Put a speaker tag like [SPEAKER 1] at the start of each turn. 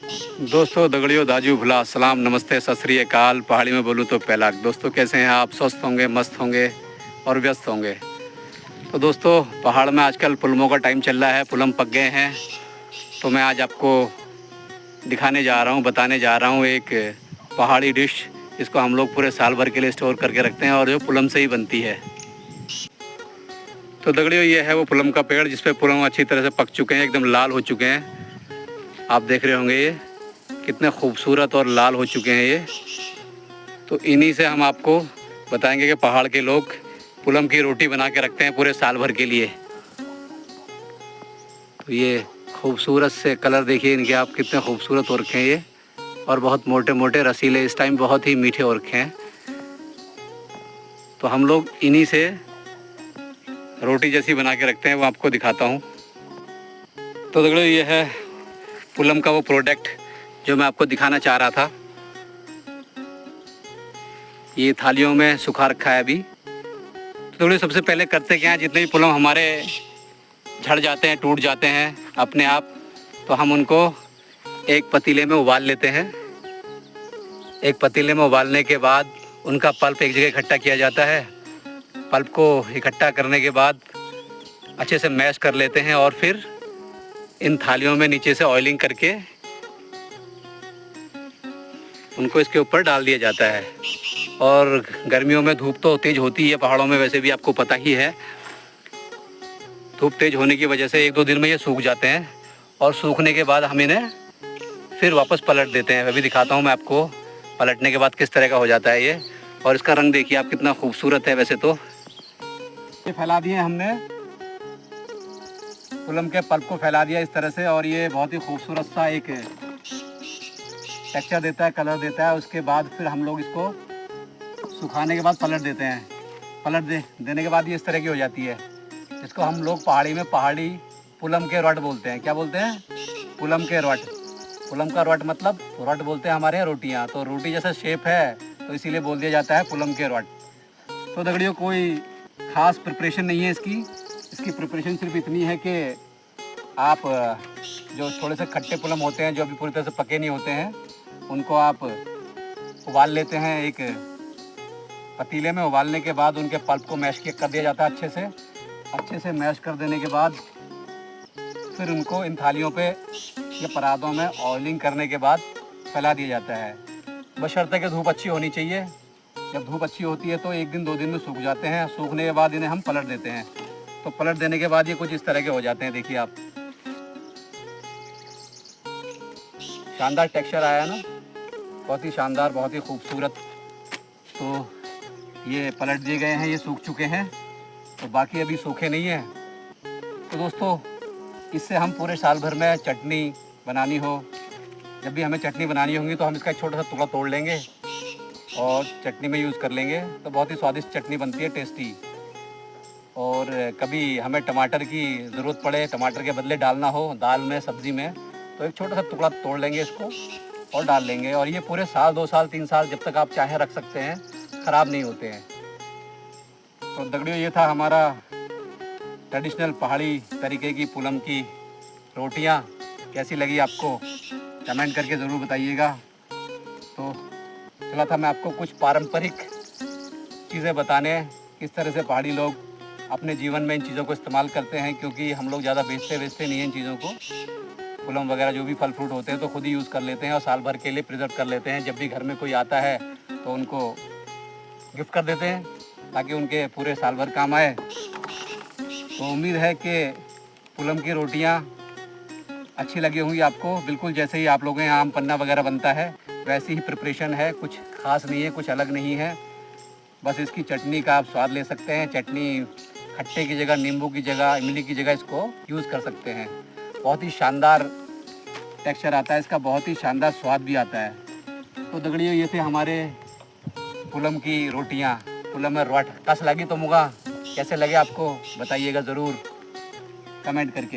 [SPEAKER 1] दोस्तों, दगड़ियों, दाजू भुला, सलाम, नमस्ते, सत श्री अकाल। पहाड़ी में बोलूँ तो पहला। दोस्तों, कैसे हैं आप? स्वस्थ होंगे, मस्त होंगे और व्यस्त होंगे। तो दोस्तों, पहाड़ में आजकल पुलमों का टाइम चल रहा है, पुलम पक गए हैं। तो मैं आज आपको दिखाने जा रहा हूँ, बताने जा रहा हूँ एक पहाड़ी डिश, जिसको हम लोग पूरे साल भर के लिए स्टोर करके रखते हैं और जो पुलम से ही बनती है। तो दगड़ियों, ये है वो पुलम का पेड़ जिस पे पुलम अच्छी तरह से पक चुके हैं, एकदम लाल हो चुके हैं। आप देख रहे होंगे ये कितने खूबसूरत और लाल हो चुके हैं ये। तो इन्हीं से हम आपको बताएंगे कि पहाड़ के लोग पुलम की रोटी बना के रखते हैं पूरे साल भर के लिए। तो ये खूबसूरत से कलर देखिए इनके, आप कितने खूबसूरत हो रखे हैं ये, और बहुत मोटे मोटे रसीले, इस टाइम बहुत ही मीठे हो रखे हैं। तो हम लोग इन्हीं से रोटी जैसी बना के रखते हैं, वो आपको दिखाता हूँ। तो देखो, ये है पुलम का वो प्रोडक्ट जो मैं आपको दिखाना चाह रहा था। ये थालियों में सुखा रखा है अभी। तो थोड़ी सबसे पहले करते क्या है, जितने भी पुलम हमारे झड़ जाते हैं, टूट जाते हैं अपने आप, तो हम उनको एक पतीले में उबाल लेते हैं। एक पतीले में उबालने के बाद उनका पल्प एक जगह इकट्ठा किया जाता है। पल्प को इकट्ठा करने के बाद अच्छे से मैश कर लेते हैं और फिर इन थालियों में नीचे से ऑयलिंग करके उनको इसके ऊपर डाल दिया जाता है। और गर्मियों में धूप तो तेज़ होती है पहाड़ों में, वैसे भी आपको पता ही है। धूप तेज़ होने की वजह से 1-2 दिन में ये सूख जाते हैं, और सूखने के बाद हम इन्हें फिर वापस पलट देते हैं। अभी दिखाता हूँ मैं आपको पलटने के बाद किस तरह का हो जाता है ये। और इसका रंग देखिए आप, कितना खूबसूरत है। वैसे तो ये फैला दिए हमने, पुलम के पल्प को फैला दिया इस तरह से, और ये बहुत ही खूबसूरत सा एक टेक्सचर देता है, कलर देता है। उसके बाद फिर हम लोग इसको सुखाने के बाद पलट देते हैं। देने के बाद ये इस तरह की हो जाती है। इसको हम लोग पहाड़ी में पहाड़ी पुलम के रट बोलते हैं। क्या बोलते हैं? पुलम के रट। पुलम का रट मतलब रट बोलते हैं हमारे यहाँ रोटियाँ। तो रोटी जैसा शेप है तो इसीलिए बोल दिया जाता है पुलम के रट। तो दगड़ियों, कोई ख़ास प्रिपरेशन नहीं है इसकी प्रिपरेशन सिर्फ इतनी है कि आप जो थोड़े से खट्टे पुलम होते हैं, जो अभी पूरी तरह से पके नहीं होते हैं, उनको आप उबाल लेते हैं एक पतीले में। उबालने के बाद उनके पल्प को मैश कर दिया जाता है अच्छे से मैश कर देने के बाद फिर उनको इन थालियों पे या परातों में ऑयलिंग करने के बाद फैला दिया जाता है। बशर्ते कि धूप अच्छी होनी चाहिए। जब धूप अच्छी होती है तो 1 दिन 2 दिन में सूख जाते हैं। सूखने के बाद इन्हें हम पलट देते हैं। तो पलट देने के बाद ये कुछ इस तरह के हो जाते हैं। देखिए आप, शानदार टेक्सचर आया ना, बहुत ही शानदार, बहुत ही खूबसूरत। तो ये पलट दिए गए हैं, ये सूख चुके हैं, तो बाकी अभी सूखे नहीं हैं। तो दोस्तों, इससे हम पूरे साल भर में चटनी बनानी हो, जब भी हमें चटनी बनानी होगी तो हम इसका एक छोटा सा टुकड़ा तोड़ लेंगे और चटनी में यूज़ कर लेंगे। तो बहुत ही स्वादिष्ट चटनी बनती है, टेस्टी। और कभी हमें टमाटर की ज़रूरत पड़े, टमाटर के बदले डालना हो दाल में, सब्ज़ी में, तो एक छोटा सा टुकड़ा तोड़ लेंगे इसको और डाल लेंगे। और ये पूरे साल, 2 साल, 3 साल, जब तक आप चाहें रख सकते हैं, ख़राब नहीं होते हैं। तो दगड़ियों, ये था हमारा ट्रेडिशनल पहाड़ी तरीके की पुलम की रोटियां। कैसी लगी आपको? कमेंट करके ज़रूर बताइएगा। तो चला था मैं आपको कुछ पारंपरिक चीज़ें बताने, किस तरह से पहाड़ी लोग अपने जीवन में इन चीज़ों को इस्तेमाल करते हैं, क्योंकि हम लोग ज़्यादा बेचते नहीं हैं इन चीज़ों को। पुलम वगैरह जो भी फल फ्रूट होते हैं तो खुद ही यूज़ कर लेते हैं और साल भर के लिए प्रिजर्व कर लेते हैं। जब भी घर में कोई आता है तो उनको गिफ्ट कर देते हैं ताकि उनके पूरे साल भर काम आए। तो उम्मीद है कि पुलम की रोटियां अच्छी लगी होंगी आपको। बिल्कुल जैसे ही आप लोगों के यहाँ आम पन्ना वगैरह बनता है वैसी ही प्रिपरेशन है, कुछ ख़ास नहीं है, कुछ अलग नहीं है। बस इसकी चटनी का आप स्वाद ले सकते हैं। चटनी खट्टे की जगह, नींबू की जगह, इमली की जगह इसको यूज़ कर सकते हैं। बहुत ही शानदार टेक्सचर आता है इसका, बहुत ही शानदार स्वाद भी आता है। तो दगड़ियों, ये थे हमारे पुलम की रोटियाँ, पुलम में रट। कस लगी तो मुगा, कैसे लगे आपको बताइएगा ज़रूर कमेंट करके।